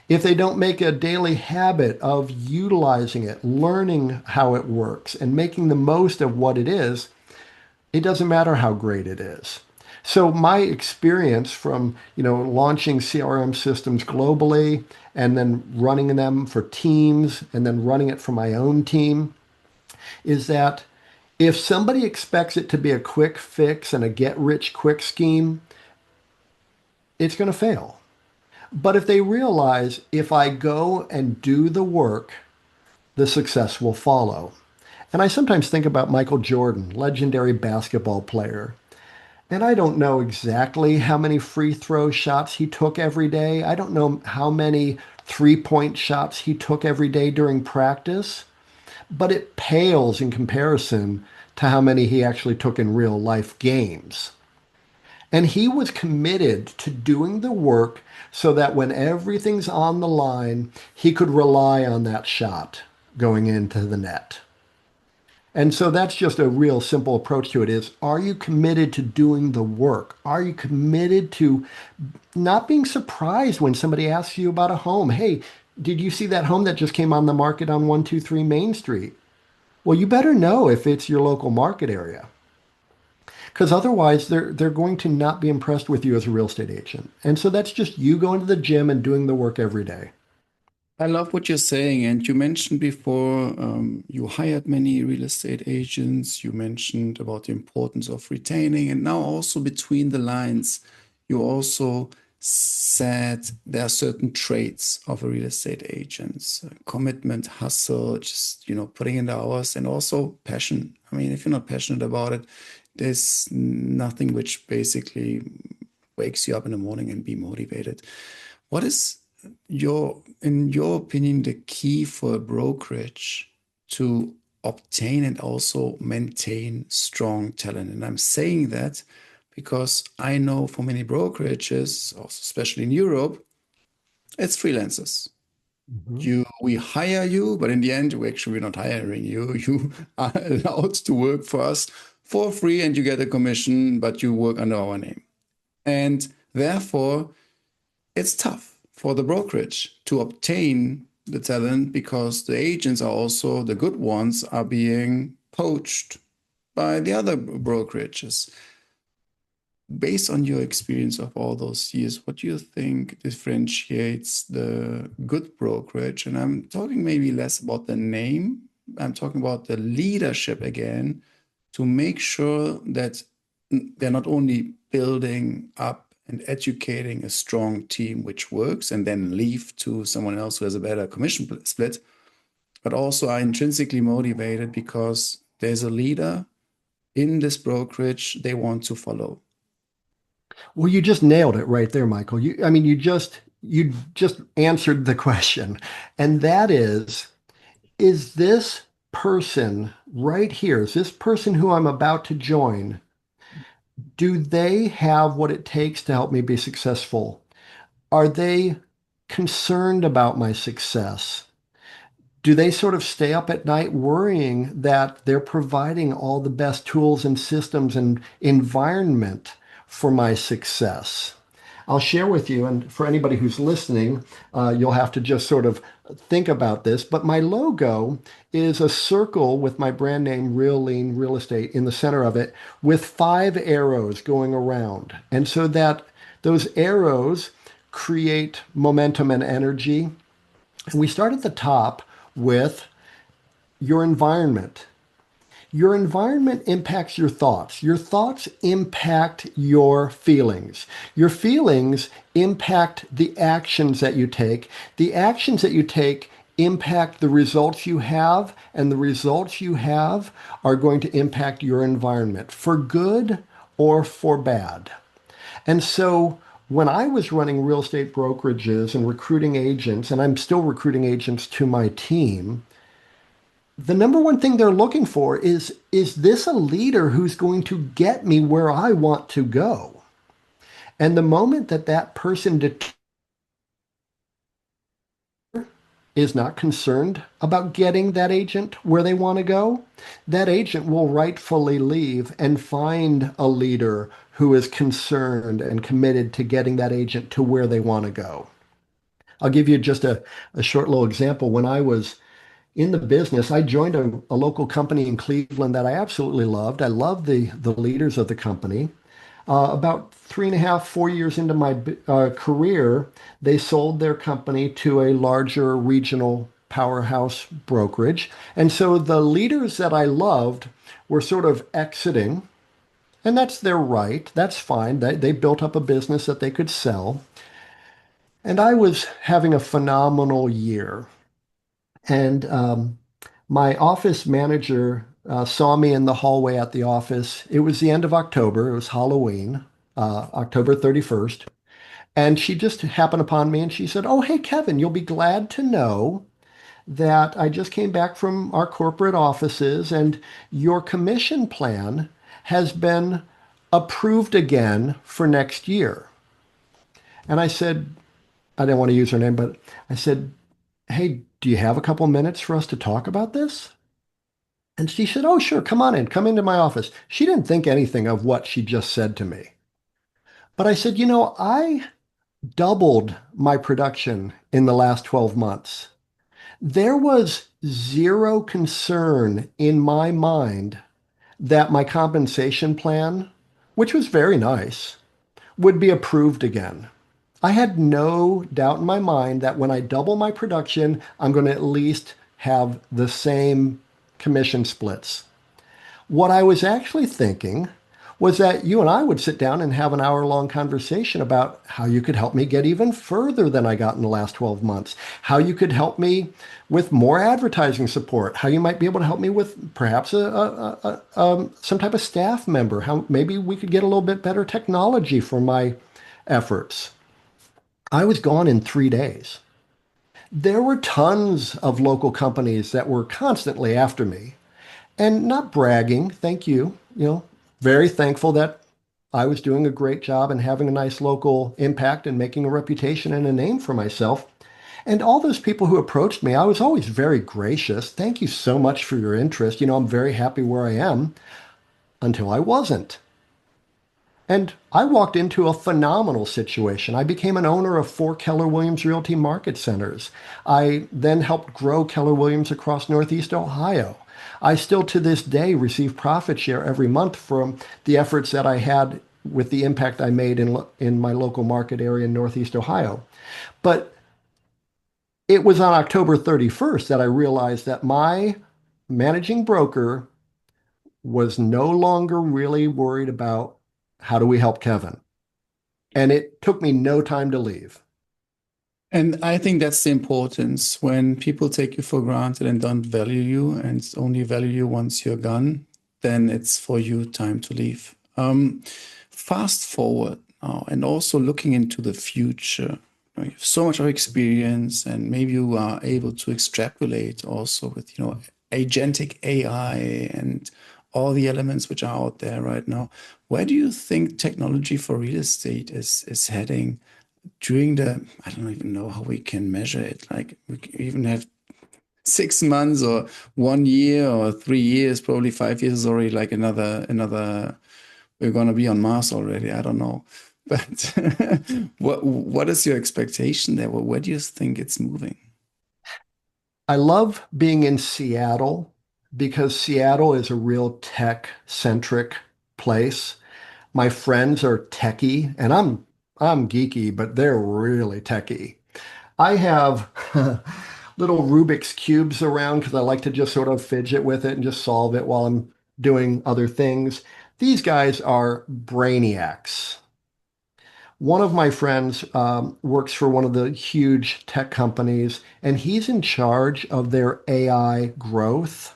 If they don't make a daily habit of utilizing it, learning how it works, and making the most of what it is, it doesn't matter how great it is. So my experience from, launching CRM systems globally and then running them for teams and then running it for my own team is that if somebody expects it to be a quick fix and a get rich quick scheme, it's going to fail. But if they realize, if I go and do the work, the success will follow. And I sometimes think about Michael Jordan, legendary basketball player. And I don't know exactly how many free throw shots he took every day. I don't know how many three-point shots he took every day during practice, but it pales in comparison to how many he actually took in real life games. And he was committed to doing the work so that when everything's on the line, he could rely on that shot going into the net. And so that's just a real simple approach to it is, are you committed to doing the work? Are you committed to not being surprised when somebody asks you about a home? Hey, did you see that home that just came on the market on 123 Main Street? Well, you better know if it's your local market area, because otherwise they're going to not be impressed with you as a real estate agent. And so that's just you going to the gym and doing the work every day. I love what you're saying. And you mentioned before you hired many real estate agents. You mentioned about the importance of retaining. And now also between the lines, you also said there are certain traits of a real estate agent: commitment, hustle, just, putting in the hours, and also passion. I mean, if you're not passionate about it, there's nothing which basically wakes you up in the morning and be motivated. What is in your opinion, the key for a brokerage to obtain and also maintain strong talent? And I'm saying that because I know for many brokerages, also especially in Europe, it's freelancers. Mhm. We hire you, but in the end, we're not hiring you. You are allowed to work for us for free and you get a commission, but you work under our name. And therefore, it's tough for the brokerage to obtain the talent because the agents are also the good ones are being poached by the other brokerages. Based on your experience of all those years, what do you think differentiates the good brokerage? And I'm talking maybe less about the name, I'm talking about the leadership again, to make sure that they're not only building up and educating a strong team which works and then leave to someone else who has a better commission split, but also are intrinsically motivated because there's a leader in this brokerage they want to follow. Well, you just nailed it right there, Michael. I mean, you just answered the question. And that is this person right here, is this person who I'm about to join, do they have what it takes to help me be successful? Are they concerned about my success? Do they sort of stay up at night worrying that they're providing all the best tools and systems and environment for my success? I'll share with you, and for anybody who's listening, you'll have to just sort of think about this. But my logo is a circle with my brand name, Real Lean Real Estate, in the center of it, with 5 arrows going around. And so that those arrows create momentum and energy. And we start at the top with your environment. Your environment impacts your thoughts. Your thoughts impact your feelings. Your feelings impact the actions that you take. The actions that you take impact the results you have, and the results you have are going to impact your environment for good or for bad. And so when I was running real estate brokerages and recruiting agents, and I'm still recruiting agents to my team, the number one thing they're looking for is this a leader who's going to get me where I want to go? And the moment that that person is not concerned about getting that agent where they want to go, that agent will rightfully leave and find a leader who is concerned and committed to getting that agent to where they want to go. I'll give you just a short little example. When I was in the business, I joined a local company in Cleveland that I absolutely loved. I loved the leaders of the company. About 3.5, 4 years into my career, they sold their company to a larger regional powerhouse brokerage. And so the leaders that I loved were sort of exiting, and that's their right. That's fine. They built up a business that they could sell. And I was having a phenomenal year. And my office manager saw me in the hallway at the office. It was the end of October. It was Halloween, October 31st. And she just happened upon me and she said, "Oh, hey, Kevin, you'll be glad to know that I just came back from our corporate offices and your commission plan has been approved again for next year." And I said, I didn't want to use her name, but I said, "Hey, do you have a couple minutes for us to talk about this?" And she said, "Oh, sure, come on in, come into my office." She didn't think anything of what she just said to me. But I said, I doubled my production in the last 12 months. There was zero concern in my mind that my compensation plan, which was very nice, would be approved again. I had no doubt in my mind that when I double my production, I'm going to at least have the same commission splits. What I was actually thinking was that you and I would sit down and have an hour-long conversation about how you could help me get even further than I got in the last 12 months, how you could help me with more advertising support, how you might be able to help me with perhaps some type of staff member, how maybe we could get a little bit better technology for my efforts. I was gone in 3 days. There were tons of local companies that were constantly after me. And not bragging, thank you, very thankful that I was doing a great job and having a nice local impact and making a reputation and a name for myself. And all those people who approached me, I was always very gracious. Thank you so much for your interest. I'm very happy where I am, until I wasn't. And I walked into a phenomenal situation. I became an owner of 4 Keller Williams Realty Market Centers. I then helped grow Keller Williams across Northeast Ohio. I still to this day receive profit share every month from the efforts that I had with the impact I made in my local market area in Northeast Ohio. But it was on October 31st that I realized that my managing broker was no longer really worried about how do we help Kevin. And it took me no time to leave. And I think that's the importance when people take you for granted and don't value you and only value you once you're gone, then it's for you time to leave. Fast forward now and also looking into the future. You have so much of experience and maybe you are able to extrapolate also with, agentic AI and all the elements which are out there right now. Where do you think technology for real estate is heading? During I don't even know how we can measure it. Like we can even have 6 months or 1 year or 3 years, probably 5 years is already like another. We're gonna be on Mars already. I don't know, but what is your expectation there? Where do you think it's moving? I love being in Seattle because Seattle is a real tech-centric place. My friends are techie, and I'm geeky, but they're really techie. I have little Rubik's cubes around because I like to just sort of fidget with it and just solve it while I'm doing other things. These guys are brainiacs. One of my friends works for one of the huge tech companies, and he's in charge of their AI growth.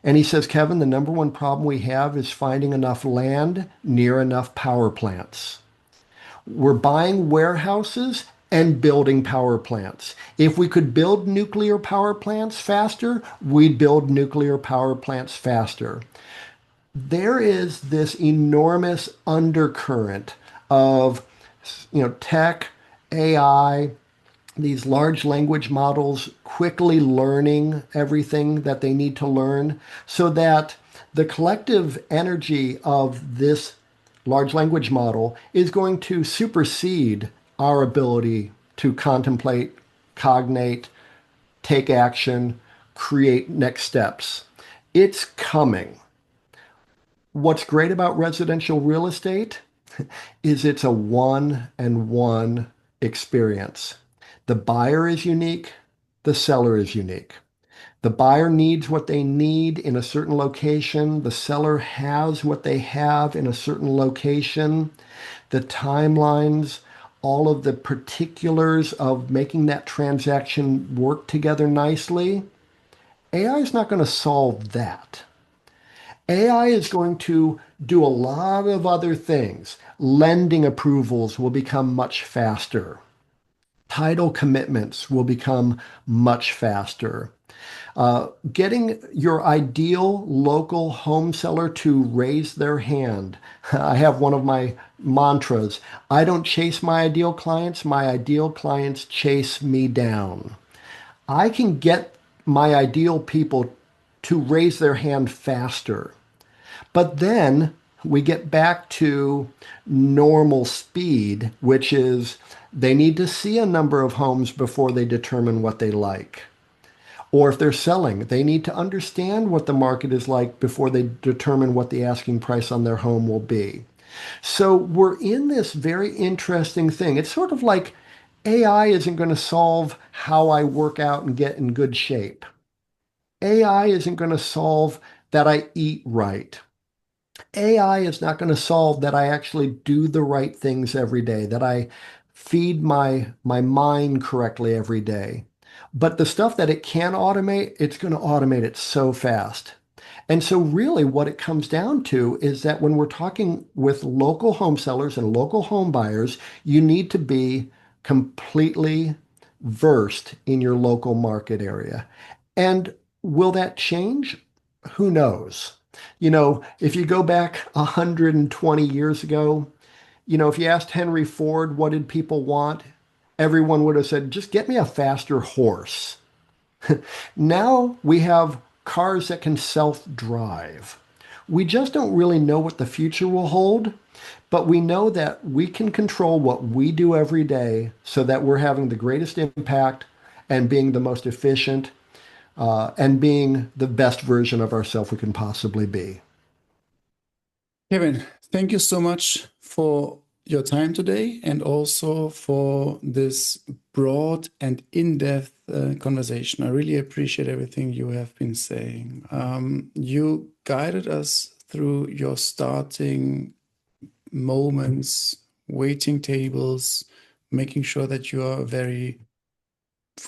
And he says, "Kevin, the number one problem we have is finding enough land near enough power plants. We're buying warehouses and building power plants. If we could build nuclear power plants faster, we'd build nuclear power plants faster." There is this enormous undercurrent of, tech, AI, these large language models quickly learning everything that they need to learn so that the collective energy of this large language model is going to supersede our ability to contemplate, cognate, take action, create next steps. It's coming. What's great about residential real estate is it's a one-and-one experience. The buyer is unique, the seller is unique. The buyer needs what they need in a certain location. The seller has what they have in a certain location. The timelines, all of the particulars of making that transaction work together nicely. AI is not going to solve that. AI is going to do a lot of other things. Lending approvals will become much faster. Title commitments will become much faster. Getting your ideal local home seller to raise their hand. I have one of my mantras. I don't chase my ideal clients chase me down. I can get my ideal people to raise their hand faster. But then we get back to normal speed, which is they need to see a number of homes before they determine what they like. Or if they're selling, they need to understand what the market is like before they determine what the asking price on their home will be. So we're in this very interesting thing. It's sort of like AI isn't going to solve how I work out and get in good shape. AI isn't going to solve that I eat right. AI is not going to solve that I actually do the right things every day, that I feed my mind correctly every day. But the stuff that it can automate, it's going to automate it so fast. And so really what it comes down to is that when we're talking with local home sellers and local home buyers, you need to be completely versed in your local market area. And will that change? Who knows? If you go back 120 years ago, if you asked Henry Ford, what did people want? Everyone would have said, just get me a faster horse. Now we have cars that can self-drive. We just don't really know what the future will hold, but we know that we can control what we do every day so that we're having the greatest impact and being the most efficient and being the best version of ourselves we can possibly be. Kevin, thank you so much for your time today and also for this broad and in-depth conversation. I really appreciate everything you have been saying. You guided us through your starting moments, waiting tables, making sure that you are very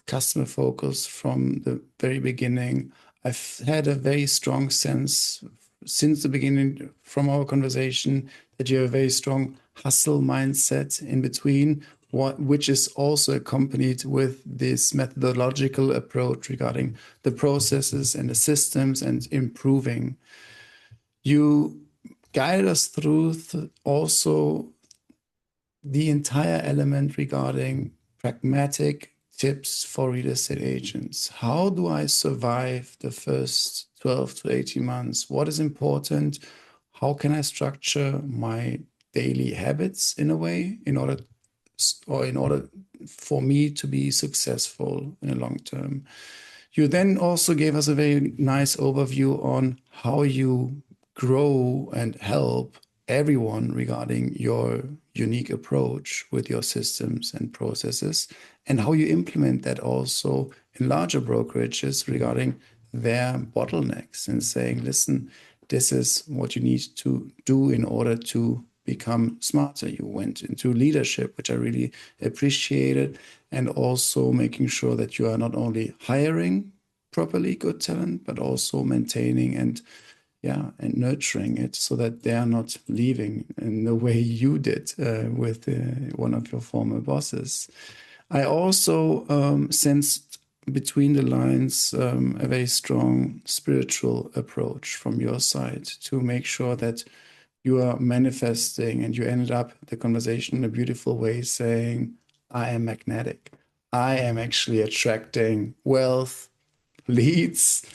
customer focused from the very beginning. I've had a very strong sense since the beginning from our conversation that you have a very strong hustle mindset in between, which is also accompanied with this methodological approach regarding the processes and the systems and improving. You guided us through also the entire element regarding pragmatic tips for real estate agents. How do I survive the first 12 to 18 months? What is important? How can I structure my daily habits in a way in order for me to be successful in the long term? You then also gave us a very nice overview on how you grow and help everyone regarding your unique approach with your systems and processes, and how you implement that also in larger brokerages regarding their bottlenecks and saying, listen, this is what you need to do in order to become smarter. You went into leadership, which I really appreciated, and also making sure that you are not only hiring properly good talent, but also maintaining and nurturing it so that they are not leaving in the way you did with one of your former bosses. I also sensed between the lines a very strong spiritual approach from your side to make sure that you are manifesting, and you ended up the conversation in a beautiful way saying, I am magnetic. I am actually attracting wealth, leads,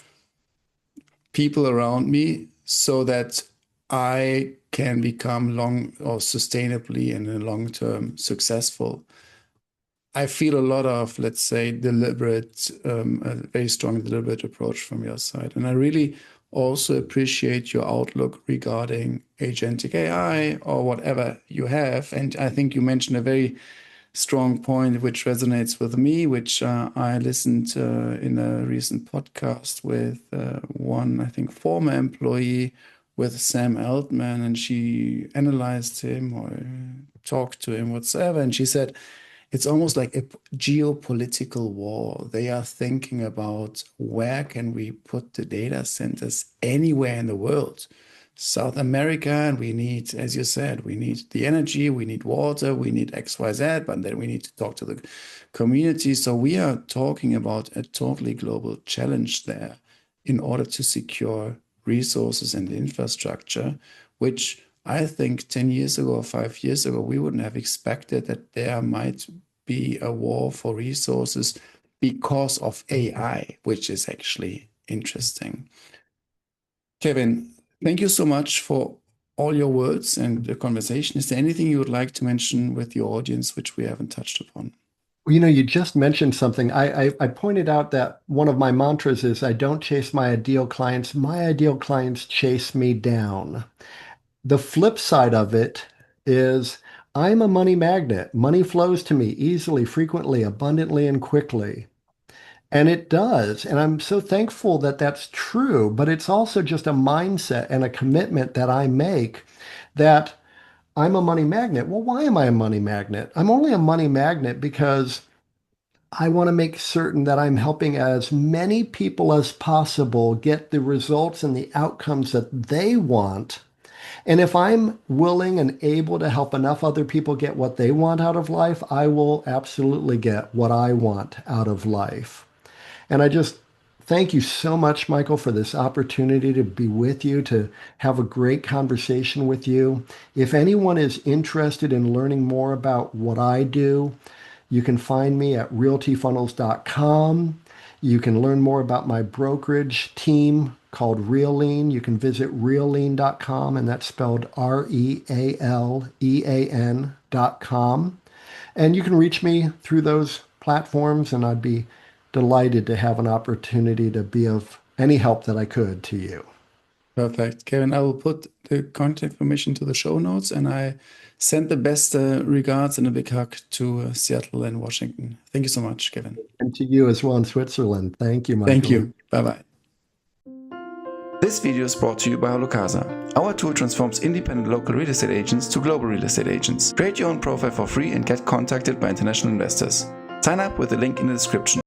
people around me so that I can become long or sustainably and in the long term successful. I feel a lot of, let's say, deliberate, a very strong deliberate approach from your side. And I really also appreciate your outlook regarding agentic AI or whatever you have. And I think you mentioned a very strong point which resonates with me, which I listened in a recent podcast with one, I think, former employee with Sam Altman, and she analyzed him or talked to him whatsoever, and she said, it's almost like a geopolitical war. They are thinking about where can we put the data centers anywhere in the world. South America, and we need, as you said, we need the energy, we need water, we need XYZ, but then we need to talk to the community. So we are talking about a totally global challenge there in order to secure resources and infrastructure, which I think 10 years ago or 5 years ago, we wouldn't have expected that there might be a war for resources because of AI, which is actually interesting. Kevin, thank you so much for all your words and the conversation. Is there anything you would like to mention with your audience which we haven't touched upon? You know, you just mentioned something. I pointed out that one of my mantras is I don't chase my ideal clients. My ideal clients chase me down. The flip side of it is I'm a money magnet. Money flows to me easily, frequently, abundantly, and quickly. And it does. And I'm so thankful that that's true. But it's also just a mindset and a commitment that I make that I'm a money magnet. Well, why am I a money magnet? I'm only a money magnet because I want to make certain that I'm helping as many people as possible get the results and the outcomes that they want. And if I'm willing and able to help enough other people get what they want out of life, I will absolutely get what I want out of life. And I just thank you so much, Michael, for this opportunity to be with you, to have a great conversation with you. If anyone is interested in learning more about what I do, you can find me at realtyfunnels.com. You can learn more about my brokerage team called Reallean. You can visit reallean.com, and that's spelled REALEAN.com. And you can reach me through those platforms, and I'd be delighted to have an opportunity to be of any help that I could to you. Perfect. Kevin, I will put the contact information to the show notes, and I send the best regards and a big hug to Seattle and Washington. Thank you so much, Kevin. And to you as well in Switzerland. Thank you, Michael. Thank you. Bye-bye. This video is brought to you by HalloCasa. Our tool transforms independent local real estate agents to global real estate agents. Create your own profile for free and get contacted by international investors. Sign up with the link in the description.